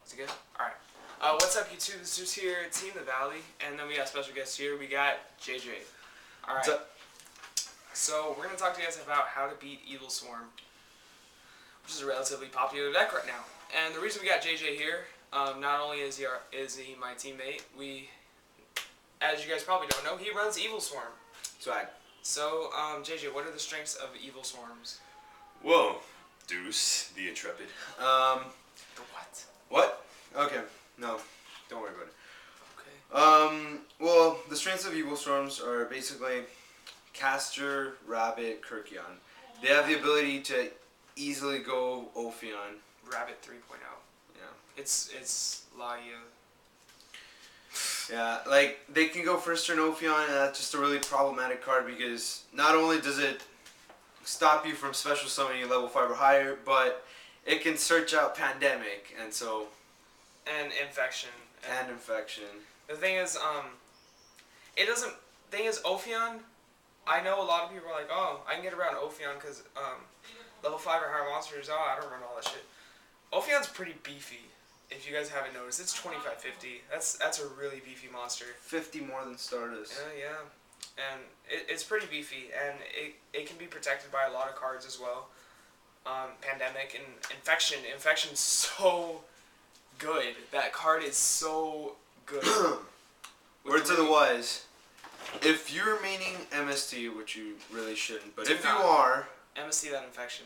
Is it good? Alright. What's up, YouTube? This is here, Team the Valley, and then we got special guests here. We got JJ. Alright. So, we're going to talk to you guys about how to beat Evilswarm, which is a relatively popular deck right now. And the reason we got JJ here, not only is he my teammate, as you guys probably don't know, he runs Evilswarm. Swag. So, JJ, what are the strengths of Evilswarms? Whoa. Deuce, the Intrepid. The what? What? Okay. No. Don't worry about it. Okay. Well, the strengths of Evilswarms are basically Caster, Rabbit, Kyrkion. They have the ability to easily go Ophion. Rabbit 3.0. Yeah. It's Laia. Yeah, like, they can go first turn Ophion, and that's just a really problematic card because not only does it stop you from special summoning level 5 or higher, but it can search out Pandemic, and so... And Infection. And Infection. The thing is, it doesn't... Thing is, Ophion, I know a lot of people are like, oh, I can get around Ophion because, level 5 or higher monsters, oh, I don't run all that shit. Ophion's pretty beefy, if you guys haven't noticed. It's 2550. That's a really beefy monster. 50 more than Stardust. Yeah. And it's pretty beefy, and it can be protected by a lot of cards as well. Pandemic and Infection. Infection's so good. That card is so good. Word to the wise. If you're meaning MST, which you really shouldn't, but if you are... MST that Infection.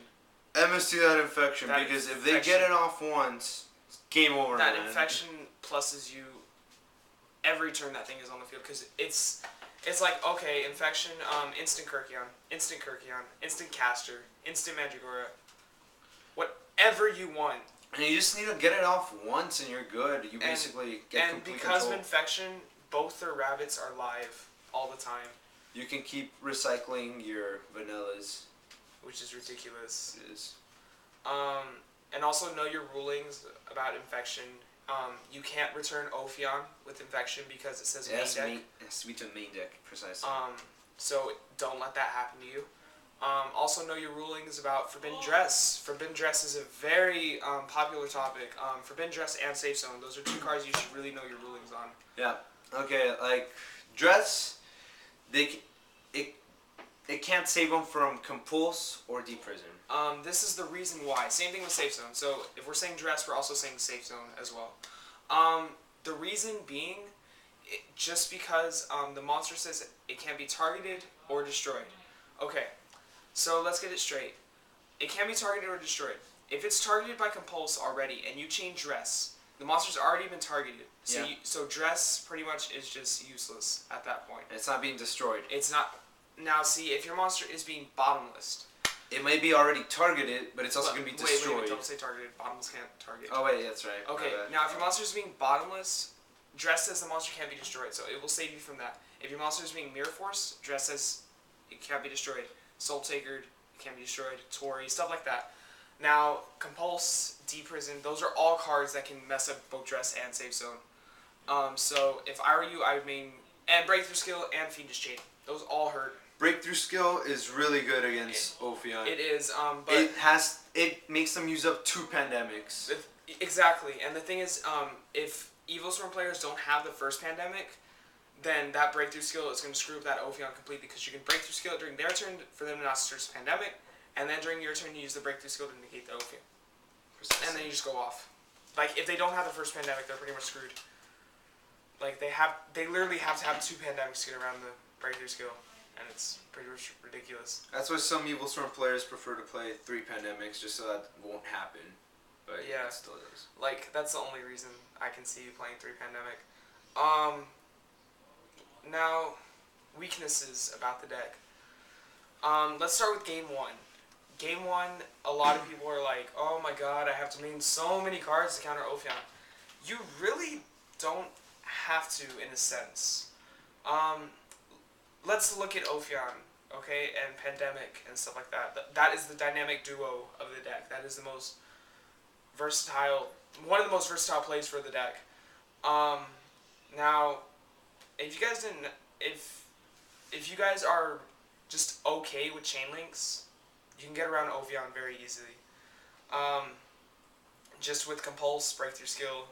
MST that Infection, because if they get it off once, it's game over, That man. Infection pluses you every turn that thing is on the field, because it's like, okay, Infection, instant Kyrkion, instant Caster, instant Mandragora, whatever you want. And you just need to get it off once and you're good. You basically get complete control. And because of Infection, both their rabbits are live all the time. You can keep recycling your vanillas. Which is ridiculous. It is. And also know your rulings about Infection. You can't return Ophion with Infection because it says main deck. It has to be to main deck, precisely. So don't let that happen to you. Also know your rulings about Forbidden Dress. Forbidden Dress is a very popular topic. Forbidden Dress and Safe Zone. Those are two cards you should really know your rulings on. Yeah. Okay, like, Dress, it can't save them from Compulse or Deprison. This is the reason why. Same thing with Safe Zone. So if we're saying Dress, we're also saying Safe Zone as well. The reason being, just because the monster says it can't be targeted or destroyed. Okay, so let's get it straight. It can't be targeted or destroyed. If it's targeted by Compulse already and you change Dress, the monster's already been targeted. So, so Dress pretty much is just useless at that point. It's not being destroyed. It's not. Now see, if your monster is being bottomless, it may be already targeted, but it's also going to be destroyed. Wait, don't say targeted. Bottomless can't target. Oh wait, that's right. Okay, now if your monster is being bottomless, Dress says the monster can't be destroyed, so it will save you from that. If your monster is being Mirror Force, Dress says it can't be destroyed. Soul Takered, it can't be destroyed. Tori, stuff like that. Now, Compulse, Deprison, those are all cards that can mess up both Dress and Safe Zone. So if I were you, I would mean, and Breakthrough Skill and Fiendish Chain. Those all hurt. Breakthrough Skill is really good against Ophion. It is, but it makes them use up 2 Pandemics. Exactly, and the thing is, if Evilswarm players don't have the first Pandemic, then that Breakthrough Skill is going to screw up that Ophion completely, because you can Breakthrough Skill it during their turn for them to not search Pandemic, and then during your turn you use the Breakthrough Skill to negate the Ophion. Precisely. And then you just go off. Like, if they don't have the first Pandemic, they're pretty much screwed. Like, they literally have to have 2 Pandemics to get around the Breakthrough Skill. And it's pretty much ridiculous. That's why some Evilswarm players prefer to play 3 Pandemics, just so that won't happen. But yeah, it still does. Like, that's the only reason I can see you playing 3 Pandemic. Now, weaknesses about the deck. Let's start with Game 1. Game 1, a lot of people are like, oh my god, I have to main so many cards to counter Ophion. You really don't have to, in a sense. Let's look at Ophion, okay, and Pandemic and stuff like that. That is the dynamic duo of the deck. That is the most versatile, one of the most versatile plays for the deck. Now, if you guys didn't, if you guys are just okay with chain links, you can get around Ophion very easily. just with Compulse, Breakthrough Skill,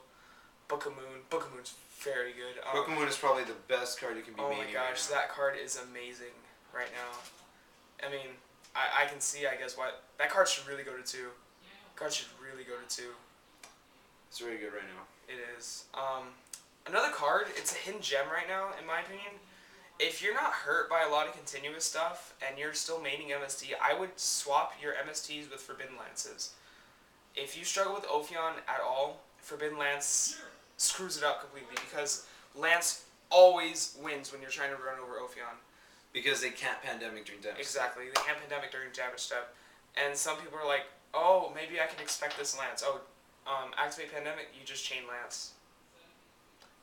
Book of Moon. Book of Moon's very good. Book of Moon is probably the best card you can be Oh maining my gosh, right now. that card is amazing right now. I mean, I can see, I guess, what that card should really go to 2. Card should really go to 2. It's very good right now. It is. Another card, it's a hidden gem right now, in my opinion. If you're not hurt by a lot of continuous stuff and you're still maining MST, I would swap your MSTs with Forbidden Lances. If you struggle with Ophion at all, Forbidden Lance screws it up completely because Lance always wins when you're trying to run over Ophion. Because they can't pandemic during damage. Exactly, they can't pandemic during damage step. And some people are like, oh, maybe I can expect this Lance. Oh, activate pandemic, you just chain Lance.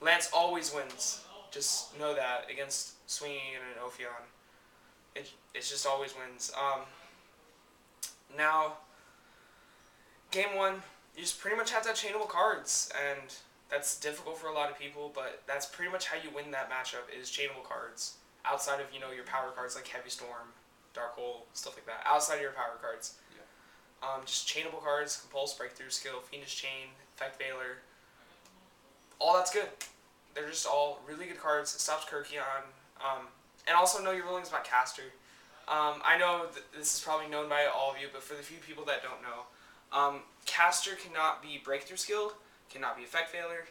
Lance always wins. Just know that against swinging and an Ophion. It just always wins. Now, game 1, you just pretty much have to have chainable cards, and that's difficult for a lot of people, but that's pretty much how you win that matchup, is chainable cards. Outside of, your power cards like Heavy Storm, Dark Hole, stuff like that. Outside of your power cards. Yeah. Just chainable cards, Compulse, Breakthrough Skill, Fiendish Chain, Effect Veiler. All that's good. They're just all really good cards. It stops Kirkion. And also know your rulings about Caster. I know this is probably known by all of you, but for the few people that don't know, Caster cannot be Breakthrough Skilled, cannot be Effect Veiler.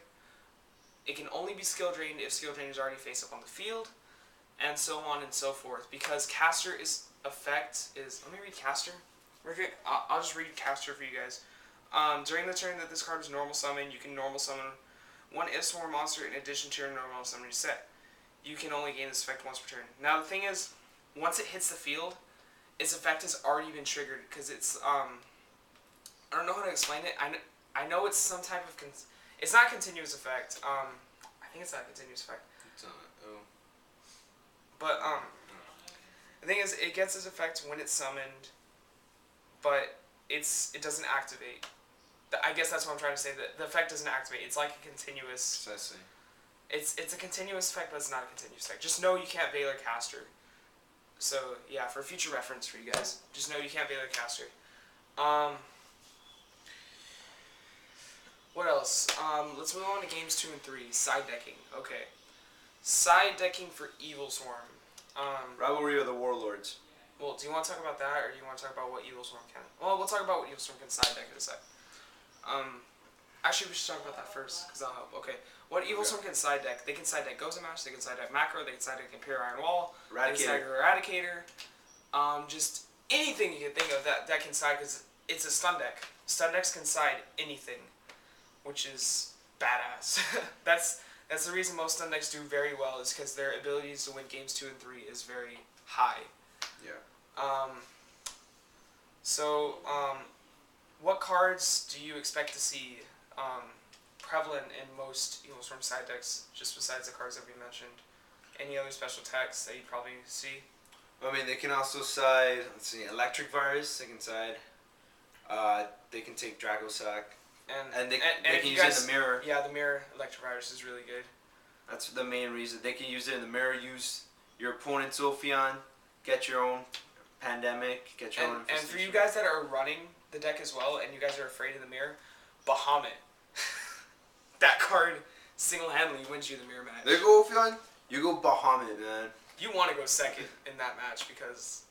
It can only be Skill Drained if Skill Drained is already face up on the field, and so on and so forth. Because Caster effect is... Let me read Caster. I'll just read Caster for you guys. During the turn that this card is normal summon, you can normal summon one Evilswarm monster in addition to your normal summon set. You can only gain this effect once per turn. Now the thing is, once it hits the field, its effect has already been triggered because it's I don't know how to explain it. I know it's some type of it's not a continuous effect. I think it's not a continuous effect. It's not. Oh. But the thing is, it gets its effect when it's summoned, but it doesn't activate. I guess that's what I'm trying to say. The effect doesn't activate. It's like a continuous. Precisely. It's a continuous effect, but it's not a continuous effect. Just know you can't Veiler Caster. So yeah, for future reference for you guys, just know you can't Veiler Caster. What else? Let's move on to games 2 and 3. Side decking. Okay. Side decking for Evilswarm. Rivalry of the Warlords. Well, do you want to talk about that, or do you want to talk about what Evilswarm can? Well, we'll talk about what Evilswarm can side deck in a sec. Actually, we should talk about that first, because that'll help. Okay. What Evilswarm can side deck? They can side deck Gozamash, they can side deck Macro, they can side deck Imperial Iron Wall, they can side deck Eradicator. Just anything you can think of that can side, because it's a stun deck. Stun decks can side anything, which is badass. That's the reason most stun decks do very well, is because their abilities to win games 2 and 3 is very high. Yeah. What cards do you expect to see prevalent in most Evilswarm side decks, just besides the cards that we mentioned? Any other special techs that you'd probably see? I mean, they can also side, let's see, Electric Virus, they can side. They can take Dragosack. And they can use it in the mirror. Yeah, the mirror Electric Virus is really good. That's the main reason. They can use it in the mirror, use your opponent's Ophion, get your own Pandemic, get your own And for you guys that are running the deck as well, and you guys are afraid of the mirror, Bahamut. That card single-handedly wins you the mirror match. There you go, Ophion. You go Bahamut, man. You want to go second in that match, because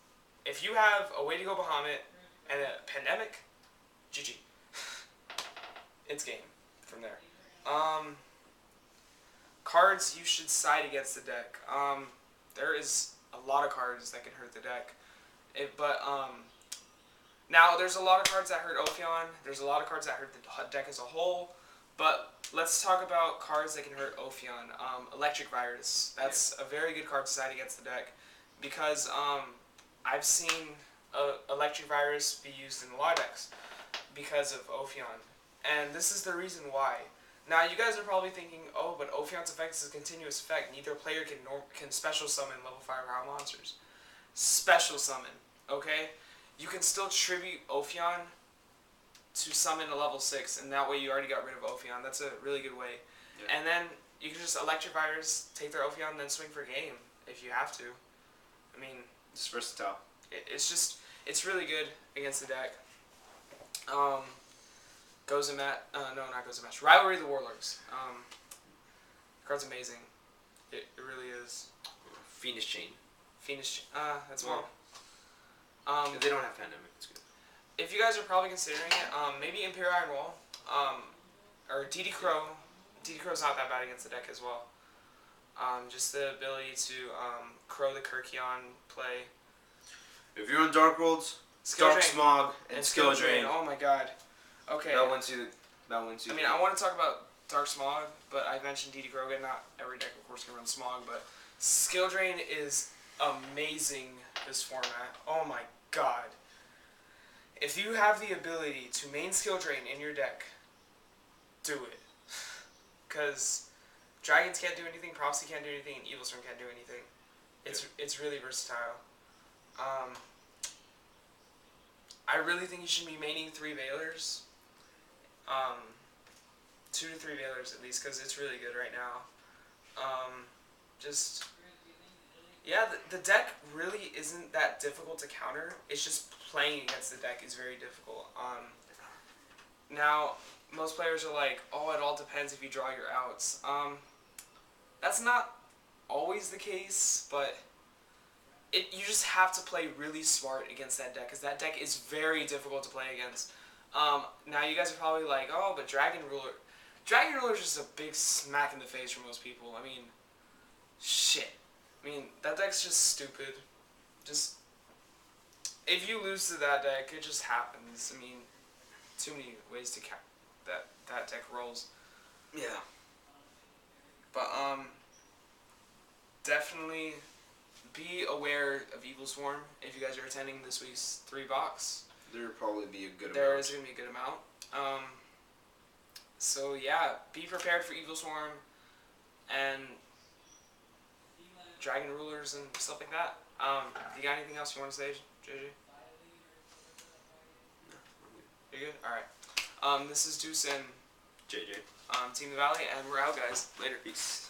if you have a way to go Bahamut and a Pandemic, GG. It's game from there. Cards you should side against the deck. There is a lot of cards that can hurt the deck. Now there's a lot of cards that hurt Ophion. There's a lot of cards that hurt the deck as a whole. But let's talk about cards that can hurt Ophion. Electric Virus. That's a very good card to side against the deck, because I've seen Electric Virus be used in a lot of decks because of Ophion. And this is the reason why. Now you guys are probably thinking, oh, but Ophion's effect is a continuous effect. Neither player can special summon level 5 power monsters. Special summon, okay? You can still tribute Ophion to summon a level 6, and that way you already got rid of Ophion. That's a really good way. Yeah. And then you can just Electric Virus, take their Ophion, and then swing for game if you have to. I mean, it's versatile. It's really good against the deck. Goes a match. No, not goes a match. Rivalry of the Warlords. Card's amazing. It really is. Fiendish Chain. Fiendish. That's Well, well. if they don't have Pandemic, it's good. If you guys are probably considering it, maybe Imperial Iron Wall, or DD Crow. DD Crow's not that bad against the deck as well. Just the ability to Crow the Kirkion play. If you're on Dark Worlds, Dark Smog and Skill Drain. Oh my god. Okay. That wins you. That wins you. I mean, I want to talk about Dark Smog, but I mentioned DD Krogan. Not every deck, of course, can run Smog, but Skill Drain is amazing this format. Oh my god. If you have the ability to main Skill Drain in your deck, do it. Because Dragons can't do anything, Prophecy can't do anything, and Evilswarm can't do anything. It's really versatile. I really think you should be maining 3 Veilers. 2 to 3 Veilers at least, because it's really good right now. Yeah, the deck really isn't that difficult to counter. It's just playing against the deck is very difficult. Now, most players are like, oh, it all depends if you draw your outs. That's not always the case, but you just have to play really smart against that deck, because that deck is very difficult to play against. Now, you guys are probably like, oh, but Dragon Ruler is just a big smack in the face for most people. I mean, shit. I mean, that deck's just stupid. Just, if you lose to that deck, it just happens. I mean, too many ways to count that deck rolls. Yeah. But, definitely be aware of Evilswarm if you guys are attending this week's 3-box. There'll probably be a good amount. There is going to be a good amount. So yeah, be prepared for Evilswarm and Dragon Rulers and stuff like that. You got anything else you want to say, JJ? No, You're good? Alright. This is Deuce and JJ. Team the Valley, and we're out, guys. Later. Peace.